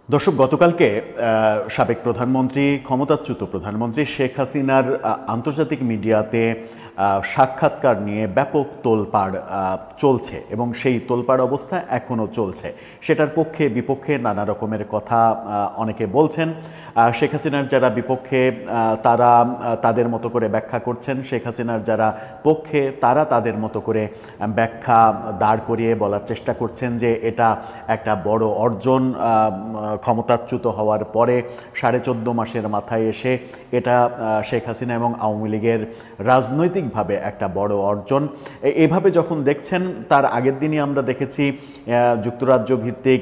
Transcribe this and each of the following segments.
দর্শক, গতকালকে সাবেক প্রধানমন্ত্রী, ক্ষমতাচ্যুত প্রধানমন্ত্রী শেখ হাসিনার আন্তর্জাতিক মিডিয়াতে সাক্ষাৎকার নিয়ে ব্যাপক তোলপাড় চলছে এবং সেই তোলপাড় অবস্থা এখনও চলছে। সেটার পক্ষে বিপক্ষে নানা রকমের কথা অনেকে বলছেন। শেখ হাসিনার যারা বিপক্ষে তারা তাদের মতো করে ব্যাখ্যা করছেন, শেখ হাসিনার যারা পক্ষে তারা তাদের মতো করে ব্যাখ্যা দাঁড় করিয়ে বলার চেষ্টা করছেন যে এটা একটা বড় অর্জন, ক্ষমতাচ্যুত হওয়ার পরে 14.5 মাসের মাথায় এসে এটা শেখ হাসিনা এবং আওয়ামী লীগের রাজনৈতিকভাবে একটা বড় অর্জন। এভাবে যখন দেখছেন, তার আগের দিনই আমরা দেখেছি যুক্তরাজ্য ভিত্তিক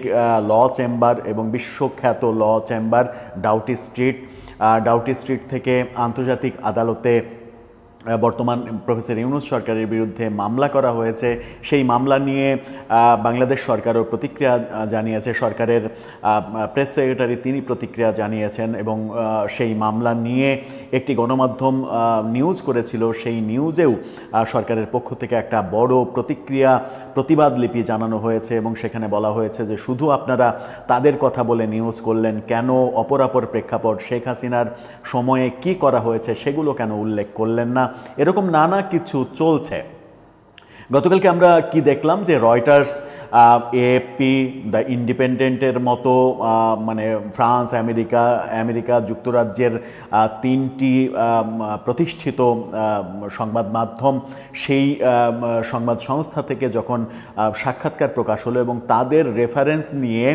ল চেম্বার এবং বিশ্বখ্যাত ল চেম্বার ডাউটি স্ট্রিট থেকে আন্তর্জাতিক আদালতে বর্তমান প্রফেসর ইউনূস সরকারের বিরুদ্ধে মামলা করা হয়েছে। সেই মামলা নিয়ে বাংলাদেশ সরকারও প্রতিক্রিয়া জানিয়েছে। সরকারের প্রেস সেক্রেটারি তিনি প্রতিক্রিয়া জানিয়েছেন এবং সেই মামলা নিয়ে একটি গণমাধ্যম নিউজ করেছিল। সেই নিউজেও সরকারের পক্ষ থেকে একটা বড় প্রতিবাদ লিপি জানানো হয়েছে এবং সেখানে বলা হয়েছে যে শুধু আপনারা তাদের কথা বলে নিউজ করলেন, কেন অপরাপর প্রেক্ষাপট শেখ হাসিনার সময়ে কি করা হয়েছে সেগুলো কেন উল্লেখ করলেন না। এরকম নানা কিছু চলছে। গতকালকে আমরা কি দেখলাম যে রয়টার্স, এএফপি, দ্য ইন্ডিপেন্ডেন্টের মতো মানে ফ্রান্স, আমেরিকা যুক্তরাজ্যের 3টি প্রতিষ্ঠিত সংবাদ মাধ্যম, সেই সংবাদ সংস্থা থেকে যখন সাক্ষাৎকার প্রকাশ হলো এবং তাদের রেফারেন্স নিয়ে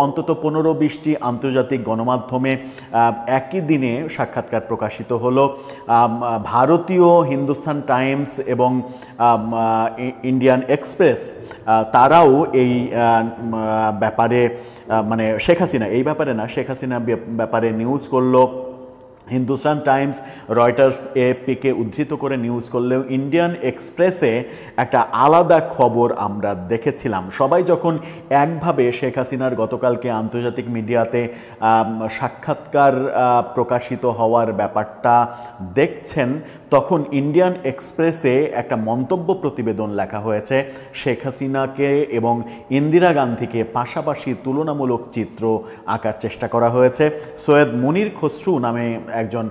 অন্তত 15-20টি আন্তর্জাতিক গণমাধ্যমে একই দিনে সাক্ষাৎকার প্রকাশিত হলো। ভারতীয় হিন্দুস্তান টাইমস এবং ইন্ডিয়ান এক্সপ্রেস তারাও এই ব্যাপারে মানে শেখ হাসিনা ব্যাপারে নিউজ করলো। হিন্দুস্তান টাইমস, রয়টার্স, এএফপিকে উদ্ধৃত করে নিউজ করলেও ইন্ডিয়ান এক্সপ্রেসে একটা আলাদা খবর আমরা দেখেছিলাম। সবাই যখন একভাবে শেখ হাসিনার গতকালকে আন্তর্জাতিক মিডিয়াতে সাক্ষাৎকার প্রকাশিত হওয়ার ব্যাপারটা দেখছেন, তখন ইন্ডিয়ান এক্সপ্রেসে একটা মন্তব্য প্রতিবেদন লেখা হয়েছে। শেখ হাসিনাকে এবং ইন্দিরা গান্ধীকে পাশাপাশি তুলনামূলক চিত্র আঁকার চেষ্টা করা হয়েছে। সৈয়দ মুনির খসরু নামে একজন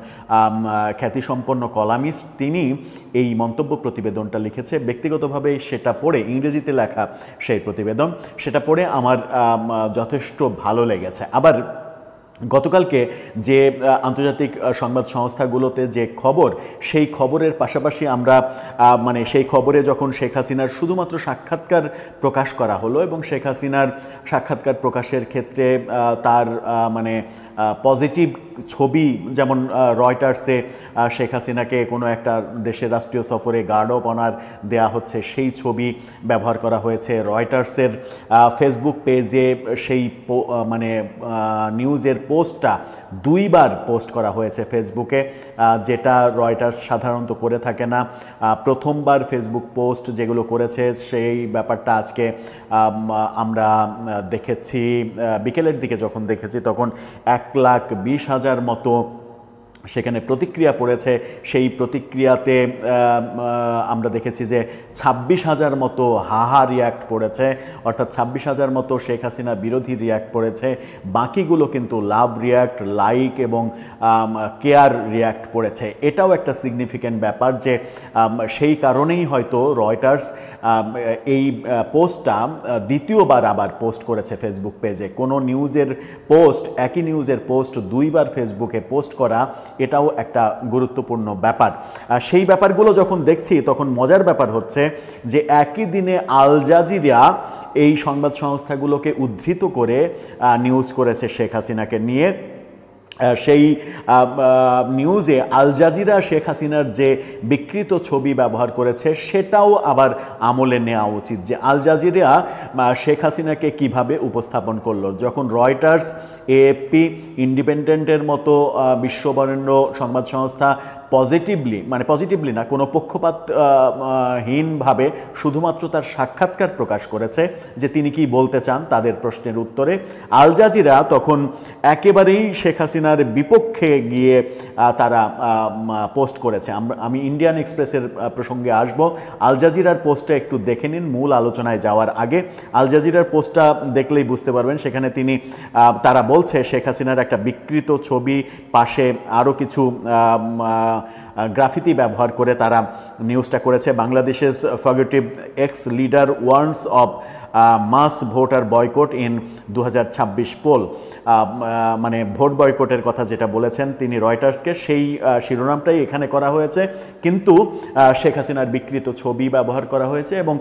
খ্যাতিসম্পন্ন কলামিস্ট, তিনি এই মন্তব্য প্রতিবেদনটা লিখেছে। ব্যক্তিগতভাবে সেটা পড়ে, ইংরেজিতে লেখা সেই প্রতিবেদন, সেটা পড়ে আমার যথেষ্ট ভালো লেগেছে। আবার গতকালকে যে আন্তর্জাতিক সংবাদ সংস্থাগুলোতে যে খবর, সেই খবরের পাশাপাশি আমরা মানে সেই খবরে যখন শেখ হাসিনার শুধুমাত্র সাক্ষাৎকার প্রকাশ করা হলো এবং শেখ হাসিনার সাক্ষাৎকার প্রকাশের ক্ষেত্রে তার মানে পজিটিভ ছবি, যেমন রয়টার্সে শেখ হাসিনাকে কোনো একটা দেশের রাষ্ট্রীয় সফরে গার্ড অফ অনার দেয়া হচ্ছে, সেই ছবি ব্যবহার করা হয়েছে। রয়টার্সের ফেসবুক পেজে সেই মানে নিউজের পোস্টটা 2বার পোস্ট করা হয়েছে ফেসবুকে, যেটা রয়টার্স সাধারণত করে থাকে না। প্রথমবার ফেসবুক পোস্ট যেগুলো করেছে সেই ব্যাপারটা আজকে আমরা দেখেছি, বিকেলের দিকে যখন দেখেছি তখন 1,20,000 মতো সেখানে প্রতিক্রিয়া পড়েছে। সেই প্রতিক্রিয়াতে আমরা দেখেছি যে 26,000 মতো হাহা রিয়্যাক্ট পড়েছে, অর্থাৎ 26,000 মতো শেখ হাসিনা বিরোধী রিয়্যাক্ট পড়েছে। বাকিগুলো কিন্তু লাভ রিয়্যাক্ট, লাইক এবং কেয়ার রিয়্যাক্ট পড়েছে। এটাও একটা সিগনিফিক্যান্ট ব্যাপার যে সেই কারণেই হয়তো রয়টার্স এই পোস্টটা দ্বিতীয়বার আবার পোস্ট করেছে ফেসবুক পেজে। কোনো নিউজের পোস্ট, একই নিউজের পোস্ট 2বার ফেসবুকে পোস্ট করা, এটাও একটা গুরুত্বপূর্ণ ব্যাপার। সেই ব্যাপারগুলো যখন দেখছি তখন মজার ব্যাপার হচ্ছে যে একই দিনে আল জাজিরা এই সংবাদ সংস্থাগুলোকে উদ্ধৃত করে নিউজ করেছে শেখ হাসিনাকে নিয়ে। সেই নিউজে আল জাজিরা শেখ হাসিনার যে বিকৃত ছবি ব্যবহার করেছে সেটাও আবার আমলে নেওয়া উচিত, যে আল জাজিরা শেখ হাসিনাকে কিভাবে উপস্থাপন করলো। যখন রয়টার্স, এএফপি, ইন্ডিপেন্ডেন্টের মতো বিশ্ববরেণ্য সংবাদ সংস্থা পজিটিভলি না, কোনো পক্ষপাতহীনভাবে শুধুমাত্র তার সাক্ষাৎকার প্রকাশ করেছে যে তিনি কি বলতে চান তাদের প্রশ্নের উত্তরে। আল জাজিরা তখন একেবারেই শেখ হাসিনার বিপক্ষে গিয়ে তারা পোস্ট করেছে। আমি ইন্ডিয়ান এক্সপ্রেসের প্রসঙ্গে আসব। আল জাজিরার পোস্টটা একটু দেখে নিন মূল আলোচনায় যাওয়ার আগে। আল জাজিরার পোস্টটা দেখলেই বুঝতে পারবেন, সেখানে তারা বলছে শেখ হাসিনার একটা বিকৃত ছবি, পাশে আরও কিছু গ্রাফিতি ব্যবহার করে তারা নিউজটা করেছে। বাংলাদেশের fugitive ex leader warns of mass voter boycott in 2026 poll, মানে ভোট বয়কটের কথা যেটা বলেছেন তিনি রয়টার্সকে, সেই শিরোনামটাই এখানে করা হয়েছে, কিন্তু শেখ হাসিনার বিকৃত ছবি ব্যবহার করা হয়েছে। এবং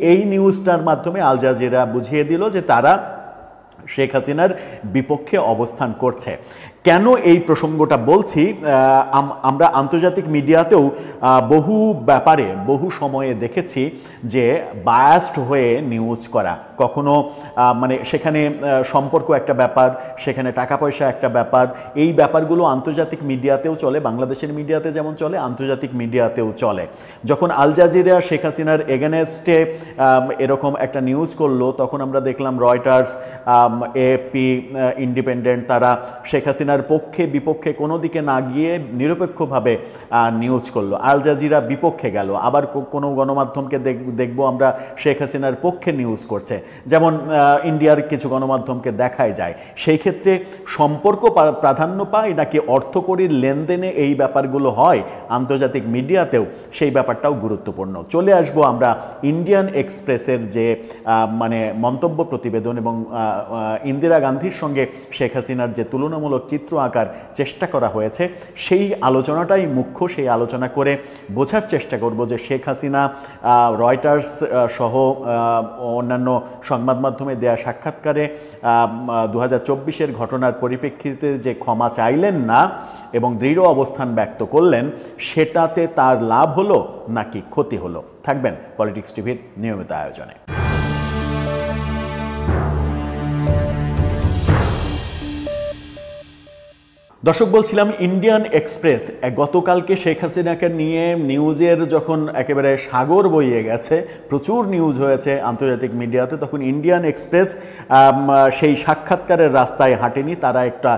এই নিউজটার মাধ্যমে আল জাজিরা বুঝিয়ে দিল যে তারা শেখ হাসিনার বিপক্ষে অবস্থান করছে। কেন এই প্রসঙ্গটা বলছি, আমরা আন্তর্জাতিক মিডিয়াতেও বহু ব্যাপারে বহু সময়ে দেখেছি যে বায়াসড হয়ে নিউজ করা, কখনো মানে সেখানে সম্পর্ক একটা ব্যাপার, সেখানে টাকা পয়সা একটা ব্যাপার, এই ব্যাপারগুলো আন্তর্জাতিক মিডিয়াতেও চলে, বাংলাদেশের মিডিয়াতে যেমন চলে আন্তর্জাতিক মিডিয়াতেও চলে। যখন আল জাজিরা শেখ হাসিনার এগেনস্টে এরকম একটা নিউজ করলো, তখন আমরা দেখলাম রয়টার্স, এএপি, ইন্ডিপেন্ডেন্ট, তারা শেখ হাসিনার পক্ষে বিপক্ষে কোনো দিকে না গিয়ে নিরপেক্ষভাবে নিউজ করলো। আল জাজিরা বিপক্ষে গেল, আবার কোনো গণমাধ্যমকে দেখবো আমরা শেখ হাসিনার পক্ষে নিউজ করছে, যেমন ইন্ডিয়ার কিছু গণমাধ্যমকে দেখাই যায়। সেই ক্ষেত্রে সম্পর্ক প্রাধান্য পায় নাকি অর্থকরীর লেনদেনে এই ব্যাপারগুলো হয় আন্তর্জাতিক মিডিয়াতেও, সেই ব্যাপারটাও গুরুত্বপূর্ণ। চলে আসবো আমরা ইন্ডিয়ান এক্সপ্রেসের যে মানে মন্তব্য প্রতিবেদন এবং ইন্দিরা গান্ধীর সঙ্গে শেখ হাসিনার যে তুলনামূলক চিত্র আঁকার চেষ্টা করা হয়েছে, সেই আলোচনাটাই মুখ্য। সেই আলোচনা করে বোঝার চেষ্টা করব যে শেখ হাসিনা রয়টার্স সহ অন্যান্য সংবাদ মাধ্যমে দেয়া সাক্ষাৎকারে 2024-এর ঘটনার পরিপ্রেক্ষিতে যে ক্ষমা চাইলেন না এবং দৃঢ় অবস্থান ব্যক্ত করলেন, সেটাতে তার লাভ হলো নাকি ক্ষতি হলো। থাকবেন পলিটিক্স টিভির নিয়মিত আয়োজনে। দর্শক, বলছিলাম ইন্ডিয়ান এক্সপ্রেস গতকালকে শেখ হাসিনাকে নিয়ে নিউজের যখন একেবারে সাগর বইয়ে গেছে, প্রচুর নিউজ হয়েছে আন্তর্জাতিক মিডিয়াতে, তখন ইন্ডিয়ান এক্সপ্রেস সেই সাক্ষাৎকারের রাস্তায় হাঁটেনি, তারা একটা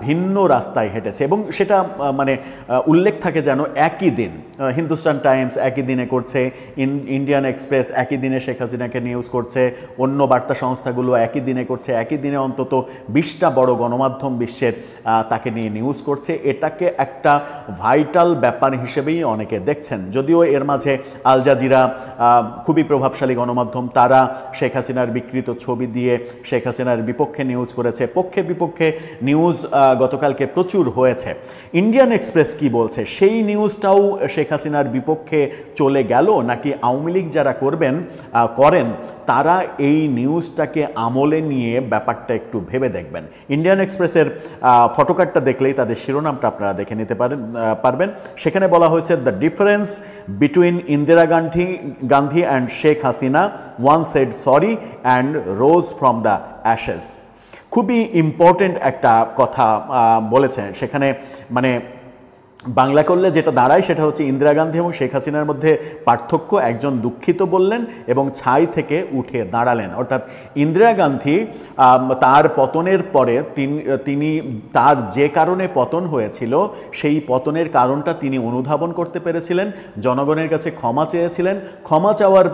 ভিন্ন রাস্তায় হেঁটেছে। এবং সেটা মানে উল্লেখ থাকে যেন একই দিন হিন্দুস্তান টাইমস একই দিনে করছে, ইন্ডিয়ান এক্সপ্রেস একই দিনে শেখ হাসিনাকে নিউজ করছে, অন্য বার্তা সংস্থাগুলো একই দিনে করছে, একই দিনে অন্তত 20টা বড় গণমাধ্যম বিশ্বের তাকে নিয়ে নিউজ করছে। এটাকে একটা ভাইটাল ব্যাপার হিসেবেই অনেকে দেখছেন। যদিও এর মাঝে আল জাজিরা খুবই প্রভাবশালী গণমাধ্যম, তারা শেখ হাসিনার বিকৃত ছবি দিয়ে শেখ হাসিনার বিপক্ষে নিউজ করেছে। পক্ষে বিপক্ষে নিউজ গতকালকে প্রচুর হয়েছে। ইন্ডিয়ান এক্সপ্রেস কি বলছে, সেই নিউজটাও শেখ হাসিনার বিপক্ষে চলে গেল নাকি আওয়ামী লীগ যারা করেন তারা এই নিউজটাকে আমলে নিয়ে ব্যাপারটা একটু ভেবে দেখবেন। ইন্ডিয়ান এক্সপ্রেসের ফটোকার্ডটা দেখলেই তাদের শিরোনামটা আপনারা দেখে নিতে পারবেন। সেখানে বলা হয়েছে, the difference between Indira Gandhi and Sheikh Hasina, one said sorry and rose from the ashes. খুবই ইম্পর্টেন্ট একটা কথা বলেছেন সেখানে, মানে বাংলা করলে যেটা দাঁড়ায় সেটা হচ্ছে ইন্দিরা গান্ধী এবং শেখ হাসিনার মধ্যে পার্থক্য, একজন দুঃখিত বললেন এবং ছাই থেকে উঠে দাঁড়ালেন। অর্থাৎ ইন্দিরা গান্ধী তার পতনের পরে তিনি তার যে কারণে পতন হয়েছিল সেই পতনের কারণটা তিনি অনুধাবন করতে পেরেছিলেন, জনগণের কাছে ক্ষমা চেয়েছিলেন। ক্ষমা চাওয়ার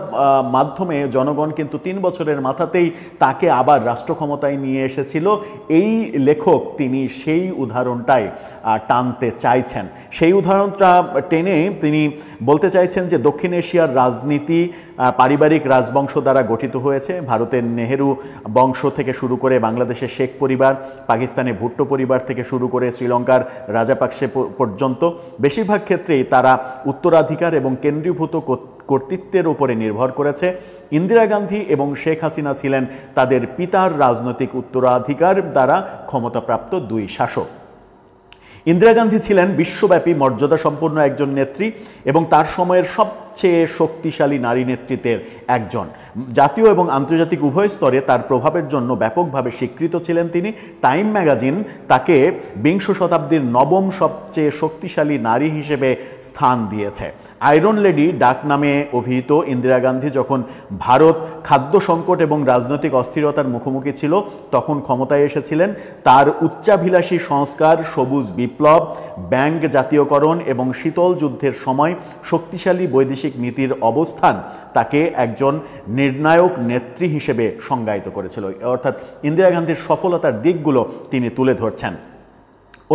মাধ্যমে জনগণ কিন্তু 3 বছরের মাথাতেই তাকে আবার রাষ্ট্র ক্ষমতায় নিয়ে এসেছিল। এই লেখক তিনি সেই উদাহরণটাই টানতে চাইছেন। সেই উদাহরণটা টেনে তিনি বলতে চাইছেন যে দক্ষিণ এশিয়ার রাজনীতি পারিবারিক রাজবংশ দ্বারা গঠিত হয়েছে। ভারতের নেহেরু বংশ থেকে শুরু করে বাংলাদেশের শেখ পরিবার, পাকিস্তানে ভুট্টো পরিবার থেকে শুরু করে শ্রীলঙ্কার রাজাপাকসে পর্যন্ত বেশিরভাগ ক্ষেত্রেই তারা উত্তরাধিকার এবং কেন্দ্রীভূত কর্তৃত্বের উপরে নির্ভর করেছে। ইন্দিরা গান্ধী এবং শেখ হাসিনা ছিলেন তাদের পিতার রাজনৈতিক উত্তরাধিকার দ্বারা ক্ষমতাপ্রাপ্ত 2 শাসক। ইন্দিরা গান্ধী ছিলেন বিশ্বব্যাপী মর্যাদা সম্পন্ন একজন নেত্রী এবং তার সময়ের সব সবচেয়ে শক্তিশালী নারী নেতৃত্বের একজন। জাতীয় এবং আন্তর্জাতিক উভয় স্তরে তার প্রভাবের জন্য ব্যাপকভাবে স্বীকৃত ছিলেন তিনি। টাইম ম্যাগাজিন তাকে বিংশ শতাব্দীর নবম সবচেয়ে শক্তিশালী নারী হিসেবে স্থান দিয়েছে। আয়রন লেডি ডাক নামে অভিহিত ইন্দিরা গান্ধী যখন ভারত খাদ্য সংকট এবং রাজনৈতিক অস্থিরতার মুখোমুখি ছিল তখন ক্ষমতায় এসেছিলেন। তার উচ্চাভিলাষী সংস্কার, সবুজ বিপ্লব, ব্যাংক জাতীয়করণ এবং শীতল যুদ্ধের সময় শক্তিশালী বৈদেশিক নীতির অবস্থান তাকে একজন নির্ণায়ক নেত্রী হিসেবে সংজ্ঞায়িত করেছিল। অর্থাৎ ইন্দিরা গান্ধীর সফলতার দিকগুলো তিনি তুলে ধরছেন।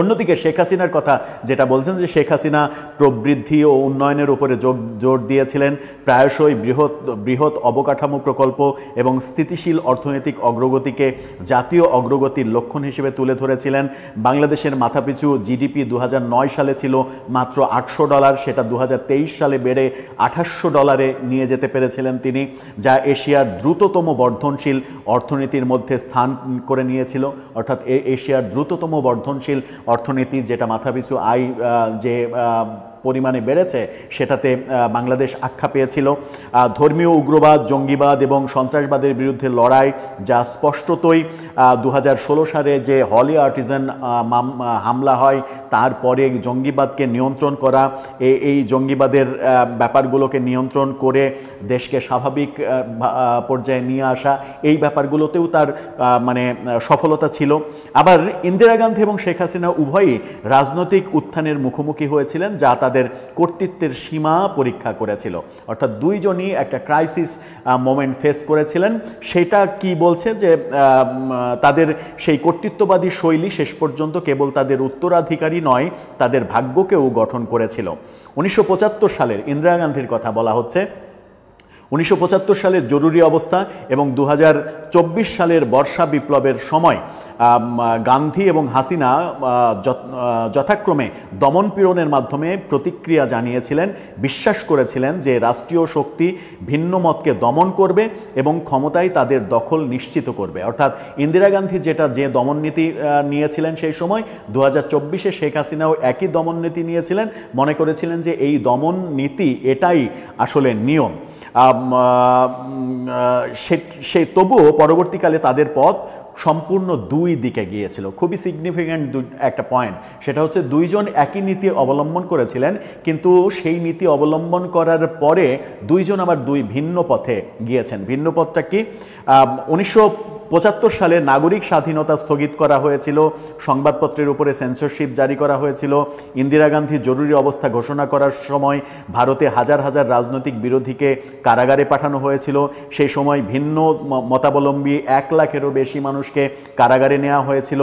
অন্যদিকে শেখ হাসিনার কথা যেটা বলছেন যে শেখ হাসিনা প্রবৃদ্ধি ও উন্নয়নের উপরে জোর দিয়েছিলেন, প্রায়শই বৃহৎ অবকাঠামো প্রকল্প এবং স্থিতিশীল অর্থনৈতিক অগ্রগতিকে জাতীয় অগ্রগতির লক্ষণ হিসেবে তুলে ধরেছিলেন। বাংলাদেশের মাথাপিছু জিডিপি 2009 সালে ছিল মাত্র $800, সেটা 2023 সালে বেড়ে $2800 নিয়ে যেতে পেরেছিলেন তিনি, যা এশিয়ার দ্রুততম বর্ধনশীল অর্থনীতির মধ্যে স্থান করে নিয়েছিল। অর্থাৎ এশিয়ার দ্রুততম বর্ধনশীল অর্থনীতি, যেটা মাথাপিছু আয় যে পরিমাণে বেড়েছে সেটাতে বাংলাদেশ আখ্যা পেয়েছিল। ধর্মীয় উগ্রবাদ, জঙ্গিবাদ এবং সন্ত্রাসবাদের বিরুদ্ধে লড়াই, যা স্পষ্টতই 2016 সালে যে হলি আর্টিজান হামলা হয় তারপরে জঙ্গিবাদকে নিয়ন্ত্রণ করা, এই জঙ্গিবাদের ব্যাপারগুলোকে নিয়ন্ত্রণ করে দেশকে স্বাভাবিক পর্যায়ে নিয়ে আসা, এই ব্যাপারগুলোতেও তার মানে সফলতা ছিল। আবার ইন্দিরা গান্ধী এবং শেখ হাসিনা উভয়ই রাজনৈতিক উত্থানের মুখোমুখি হয়েছিলেন যা তাদের কর্তৃত্বের সীমা পরীক্ষা করেছিল। অর্থাৎ দুইজনই একটা ক্রাইসিস মোমেন্ট ফেস করেছিলেন। সেটা কি বলছে যে তাদের সেই কর্তৃত্ববাদী শৈলী শেষ পর্যন্ত কেবল তাদের উত্তরাধিকারী নয়, তাদের ভাগ্যকেও গঠন করেছিল। 1975 সালের ইন্দিরা গান্ধীর কথা বলা হচ্ছে। 1975 সালের জরুরি অবস্থা এবং 2024 সালের বর্ষা বিপ্লবের সময় গান্ধী এবং হাসিনা যথাক্রমে দমনপীড়নের মাধ্যমে প্রতিক্রিয়া জানিয়েছিলেন, বিশ্বাস করেছিলেন যে রাষ্ট্রীয় শক্তি ভিন্ন মতকে দমন করবে এবং ক্ষমতায় তাদের দখল নিশ্চিত করবে। অর্থাৎ ইন্দিরা গান্ধী যে দমন নীতি নিয়েছিলেন সেই সময় 2024-এ শেখ হাসিনাও একই দমন নীতি নিয়েছিলেন, মনে করেছিলেন যে এই দমন নীতি এটাই আসলে নিয়ম। সে তবুও পরবর্তীকালে তাদের পথ সম্পূর্ণ দুই দিকে গিয়েছিল। খুবই সিগনিফিক্যান্ট একটা পয়েন্ট, সেটা হচ্ছে দুইজন একই নীতি অবলম্বন করেছিলেন, কিন্তু সেই নীতি অবলম্বন করার পরে দুইজন আবার দুই ভিন্ন পথে গিয়েছেন। ভিন্ন পথটা কি? 1975 সালে নাগরিক স্বাধীনতা স্থগিত করা হয়েছিল, সংবাদপত্রের উপরে সেন্সরশিপ জারি করা হয়েছিল। ইন্দিরা গান্ধী জরুরি অবস্থা ঘোষণা করার সময় ভারতে হাজার হাজার রাজনৈতিক বিরোধীকে কারাগারে পাঠানো হয়েছিল। সেই সময় ভিন্ন মতাবলম্বী 1 লাখেরও বেশি মানুষকে কারাগারে নেওয়া হয়েছিল।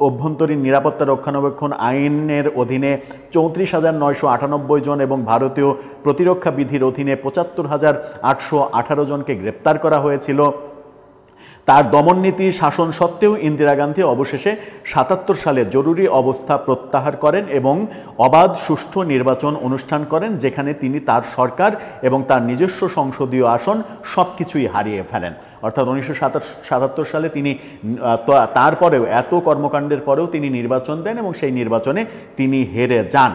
অভ্যন্তরীণ নিরাপত্তা রক্ষণাবেক্ষণ আইনের অধীনে 34,998 জন এবং ভারতীয় প্রতিরক্ষা বিধির অধীনে 75,818 জনকে গ্রেপ্তার করা হয়েছিল। তার দমননীতি শাসন সত্ত্বেও ইন্দিরা গান্ধী অবশেষে 77 সালে জরুরি অবস্থা প্রত্যাহার করেন এবং অবাধ সুষ্ঠু নির্বাচন অনুষ্ঠান করেন, যেখানে তিনি তার সরকার এবং তার নিজস্ব সংসদীয় আসন সব কিছুই হারিয়ে ফেলেন। অর্থাৎ 1977 সালে তিনি তারপরেও এত কর্মকাণ্ডের পরেও তিনি নির্বাচন দেন এবং সেই নির্বাচনে তিনি হেরে যান।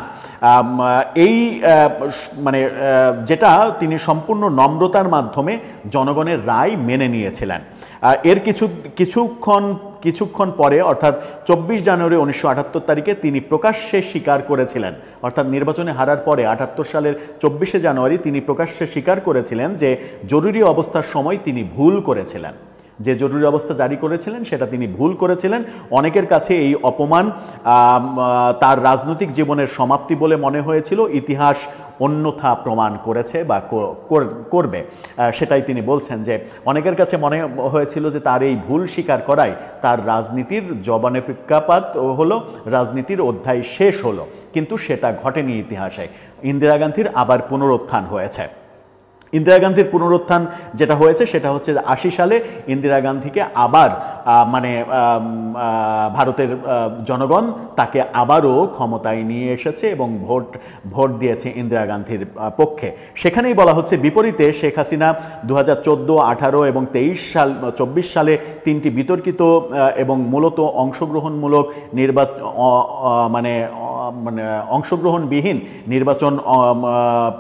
এই মানে যেটা তিনি সম্পূর্ণ নম্রতার মাধ্যমে জনগণের রায় মেনে নিয়েছিলেন। এর কিছুক্ষণ পরে অর্থাৎ 24 জানুয়ারি 1978 তারিখে তিনি প্রকাশ্যে স্বীকার করেছিলেন, অর্থাৎ নির্বাচনে হারার পরে 78 সালের 24শে জানুয়ারি তিনি প্রকাশ্যে স্বীকার করেছিলেন যে জরুরি অবস্থার সময় তিনি ভুল করেছিলেন, যে জরুরি অবস্থা জারি করেছিলেন সেটা তিনি ভুল করেছিলেন। অনেকের কাছে এই অপমান তার রাজনৈতিক জীবনের সমাপ্তি বলে মনে হয়েছিল, ইতিহাস অন্যথা প্রমাণ করেছে বা করবে, সেটাই তিনি বলছেন যে অনেকের কাছে মনে হয়েছিল যে তার এই ভুল স্বীকার করাই তার রাজনীতির জবানবীক্ষাপাত হলো, রাজনীতির অধ্যায় শেষ হলো, কিন্তু সেটা ঘটেনি ইতিহাসে। ইন্দিরা গান্ধীর আবার পুনরুত্থান হয়েছে। ইন্দিরা গান্ধীর পুনরুত্থান যেটা হয়েছে সেটা হচ্ছে 80 সালে ইন্দিরা গান্ধীকে আবার মানে ভারতের জনগণ তাকে আবারও ক্ষমতায় নিয়ে এসেছে এবং ভোট দিয়েছে ইন্দিরা গান্ধীর পক্ষে। সেখানেই বলা হচ্ছে বিপরীতে শেখ হাসিনা 2014, 18 এবং 24 সালে 3টি বিতর্কিত এবং মূলত অংশগ্রহণমূলক মানে অংশগ্রহণবিহীন নির্বাচন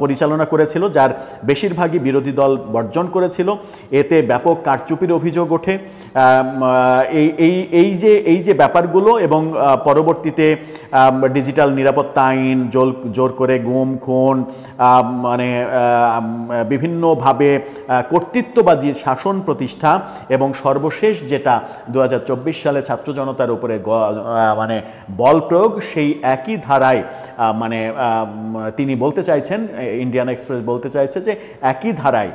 পরিচালনা করেছিল, যার বেশিরভাগই বিরোধী দল বর্জন করেছিল। এতে ব্যাপক কারচুপির অভিযোগ ওঠে। এই যে ব্যাপারগুলো এবং পরবর্তীতে ডিজিটাল নিরাপত্তা আইন, জোর করে গুম খুন, মানে বিভিন্নভাবে কর্তৃত্ববাদী শাসন প্রতিষ্ঠা এবং সর্বশেষ যেটা 2024 সালে ছাত্র জনতার উপরে মানে বল প্রয়োগ, সেই একই ধারায় মানে তিনি বলতে চাইছেন, ইন্ডিয়ান এক্সপ্রেস বলতে চাইছে যে একই ধারায়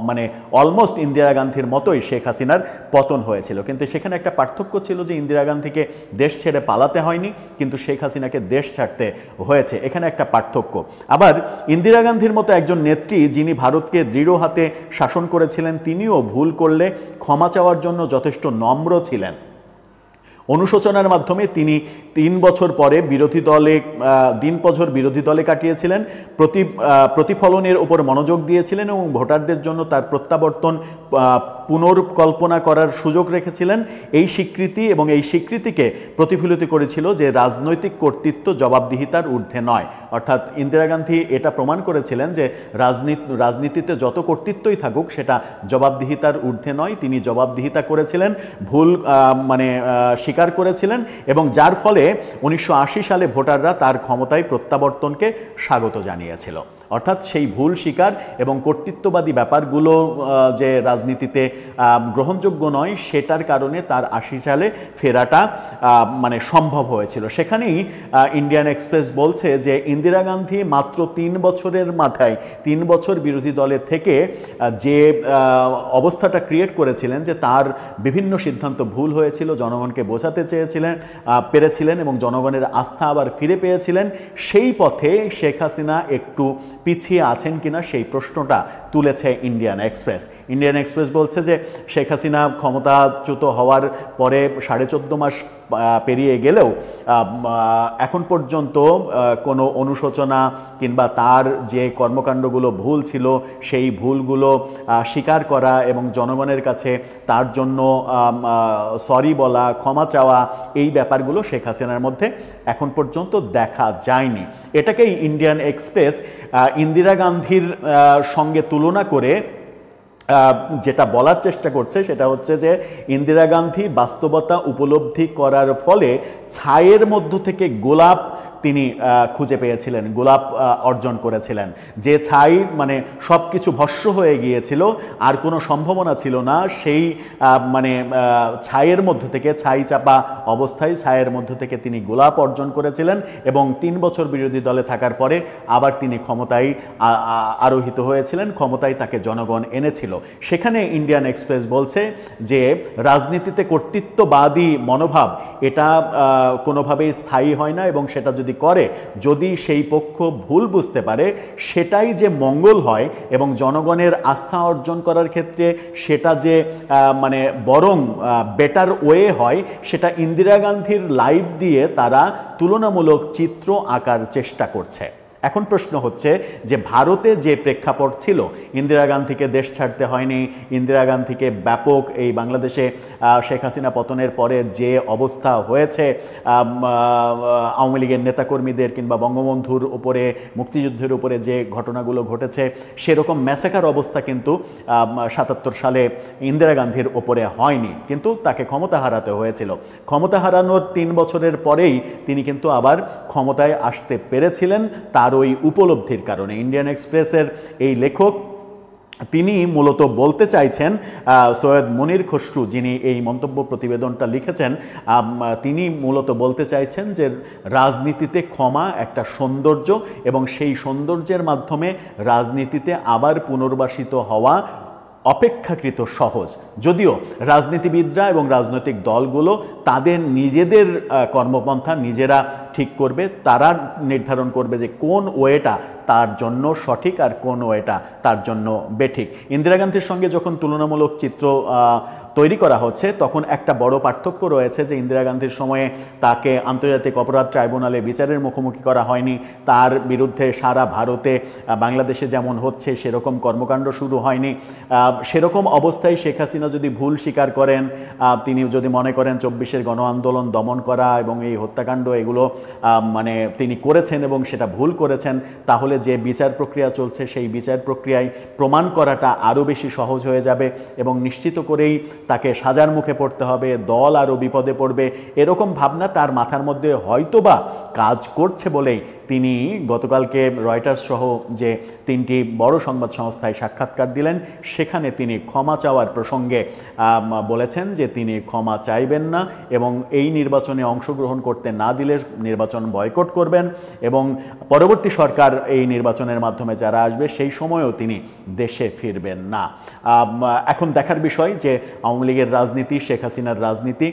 মানে অলমোস্ট ইন্দিরা গান্ধীর মতোই শেখ হাসিনার পতন হয়েছিল। কিন্তু সেখানে একটা পার্থক্য ছিল যে ইন্দিরা গান্ধীকে দেশ ছেড়ে পালাতে হয়নি, কিন্তু শেখ হাসিনাকে দেশ ছাড়তে হয়েছে। এখানে একটা পার্থক্য। আবার ইন্দিরা গান্ধীর মতো একজন নেত্রী যিনি ভারতকে দৃঢ় হাতে শাসন করেছিলেন, তিনিও ভুল করলে ক্ষমা চাওয়ার জন্য যথেষ্ট নম্র ছিলেন। অনুশোচনার মাধ্যমে তিনি 3 বছর পরে বিরোধী দলে কাটিয়েছিলেন, প্রতিফলনের উপর মনোযোগ দিয়েছিলেন এবং ভোটারদের জন্য তার প্রত্যাবর্তন পুনর্কল্পনা করার সুযোগ রেখেছিলেন। এই স্বীকৃতি এবং এই স্বীকৃতিকে প্রতিফলিত করেছিল যে রাজনৈতিক কর্তৃত্ব জবাবদিহিতার ঊর্ধ্বে নয়। অর্থাৎ ইন্দিরা গান্ধী এটা প্রমাণ করেছিলেন যে রাজনীতিতে যত কর্তৃত্বই থাকুক সেটা জবাবদিহিতার ঊর্ধ্বে নয়। তিনি জবাবদিহিতা করেছিলেন, ভুল মানে স্বীকার করেছিলেন এবং যার ফলে 1980 সালে ভোটাররা তার ক্ষমতায় প্রত্যাবর্তনকে স্বাগত জানিয়েছিল। অর্থাৎ সেই ভুল স্বীকার এবং কর্তৃত্ববাদী ব্যাপারগুলো যে রাজনীতিতে গ্রহণযোগ্য নয়, সেটার কারণে তার 80 সালে ফেরাটা মানে সম্ভব হয়েছিল। সেখানেই ইন্ডিয়ান এক্সপ্রেস বলছে যে ইন্দিরা গান্ধী মাত্র 3 বছরের মাথায় 3 বছর বিরোধী দলে থেকে যে অবস্থাটা ক্রিয়েট করেছিলেন যে তার বিভিন্ন সিদ্ধান্ত ভুল হয়েছিল, জনগণকে বোঝাতে পেরেছিলেন এবং জনগণের আস্থা আবার ফিরে পেয়েছিলেন, সেই পথে শেখ হাসিনা একটু পিছিয়ে আছেন কিনা সেই প্রশ্নটা তুলেছে ইন্ডিয়ান এক্সপ্রেস বলছে যে শেখ হাসিনা ক্ষমতাচ্যুত হওয়ার পরে 14.5 মাস পেরিয়ে গেলেও এখন পর্যন্ত কোনো অনুশোচনা কিংবা তার যে কর্মকাণ্ডগুলো ভুল ছিল সেই ভুলগুলো স্বীকার করা এবং জনগণের কাছে তার জন্য সরি বলা, ক্ষমা চাওয়া, এই ব্যাপারগুলো শেখ হাসিনার মধ্যে এখন পর্যন্ত দেখা যায়নি। এটাকেই ইন্ডিয়ান এক্সপ্রেস ইন্দিরা গান্ধীর সঙ্গে তুলনা করে যেটা বলার চেষ্টা করছে সেটা হচ্ছে যে ইন্দিরা গান্ধী বাস্তবতা উপলব্ধি করার ফলে ছায়ের মধ্য থেকে গোলাপ তিনি খুঁজে পেয়েছিলেন, গোলাপ অর্জন করেছিলেন। যে ছাই মানে সব কিছু ভস্ম হয়ে গিয়েছিল, আর কোনো সম্ভাবনা ছিল না, সেই মানে ছায়ের মধ্য থেকে, ছাই চাপা অবস্থায় ছায়ের মধ্য থেকে তিনি গোলাপ অর্জন করেছিলেন এবং 3 বছর বিরোধী দলে থাকার পরে আবার তিনি ক্ষমতায় আরোহিত হয়েছিলেন, ক্ষমতায় তাকে জনগণ এনেছিল। সেখানে ইন্ডিয়ান এক্সপ্রেস বলছে যে রাজনীতিতে কর্তৃত্ববাদী মনোভাব এটা কোনোভাবেই স্থায়ী হয় না এবং সেটা যদি সেই পক্ষ ভুল বুঝতে পারে সেটাই যে মঙ্গল হয় এবং জনগণের আস্থা অর্জন করার ক্ষেত্রে সেটা যে মানে বরং বেটার ওয়ে হয়, সেটা ইন্দিরা গান্ধীর লাইফ দিয়ে তারা তুলনামূলক চিত্র আঁকার চেষ্টা করছে। এখন প্রশ্ন হচ্ছে যে ভারতে যে প্রেক্ষাপট ছিল, ইন্দিরা গান্ধীকে দেশ ছাড়তে হয়নি, ইন্দিরা গান্ধীকে ব্যাপক এই বাংলাদেশে শেখ হাসিনা পতনের পরে যে অবস্থা হয়েছে, আওয়ামী লীগের নেতাকর্মীদের কিংবা বঙ্গবন্ধুর উপরে, মুক্তিযুদ্ধের উপরে যে ঘটনাগুলো ঘটেছে, সেরকম ম্যাসাকার অবস্থা কিন্তু 77 সালে ইন্দিরা গান্ধীর ওপরে হয়নি, কিন্তু তাকে ক্ষমতা হারাতে হয়েছিল। ক্ষমতা হারানোর 3 বছরের পরেই তিনি কিন্তু আবার ক্ষমতায় আসতে পেরেছিলেন তার ওই উপলব্ধির কারণে। ইন্ডিয়ান এক্সপ্রেসের এই লেখক তিনি মূলত বলতে চাইছেন, সৈয়দ মনির খসরু যিনি এই মন্তব্য প্রতিবেদনটা লিখেছেন, তিনি মূলত বলতে চাইছেন যে রাজনীতিতে ক্ষমা একটা সৌন্দর্য এবং সেই সৌন্দর্যের মাধ্যমে রাজনীতিতে আবার পুনর্বাসিত হওয়া অপেক্ষাকৃত সহজ। যদিও রাজনীতিবিদরা এবং রাজনৈতিক দলগুলো তাদের নিজেদের কর্মপন্থা নিজেরা ঠিক করবে, তারা নির্ধারণ করবে যে কোন ওয়েটা তার জন্য সঠিক আর কোন ওয়েটা তার জন্য বেঠিক। ইন্দিরা গান্ধীর সঙ্গে যখন তুলনামূলক চিত্র তৈরি করা হচ্ছে, তখন একটা বড় পার্থক্য রয়েছে যে ইন্দিরা গান্ধীর সময়ে তাকে আন্তর্জাতিক অপরাধ ট্রাইব্যুনালে বিচারের মুখোমুখি করা হয়নি, তার বিরুদ্ধে সারা ভারতে বাংলাদেশে যেমন হচ্ছে সেরকম কর্মকাণ্ড শুরু হয়নি। সেরকম অবস্থায় শেখ হাসিনা যদি ভুল স্বীকার করেন, তিনি যদি মনে করেন 24-এর গণ আন্দোলন দমন করা এবং এই হত্যাকাণ্ড এগুলো মানে তিনি করেছেন এবং সেটা ভুল করেছেন, তাহলে যে বিচার প্রক্রিয়া চলছে সেই বিচার প্রক্রিয়ায় প্রমাণ করাটা আরও বেশি সহজ হয়ে যাবে এবং নিশ্চিত করেই তাকে সাজার মুখে পড়তে হবে, দল আরও বিপদে পড়বে, এরকম ভাবনা তার মাথার মধ্যে হয়তোবা কাজ করছে বলেই তিনি গতকালকে রয়টার্স সহ যে 3টি বড় সংবাদ সংস্থায় সাক্ষাৎকার দিলেন, সেখানে তিনি ক্ষমা চাওয়ার প্রসঙ্গে বলেছেন যে তিনি ক্ষমা চাইবেন না এবং এই নির্বাচনে অংশগ্রহণ করতে না দিলে নির্বাচন বয়কট করবেন এবং পরবর্তী সরকার এই নির্বাচনের মাধ্যমে যারা আসবে সেই সময়ও তিনি দেশে ফিরবেন না। এখন দেখার বিষয় যে আওয়ামী লীগের রাজনীতি, শেখ হাসিনার রাজনীতি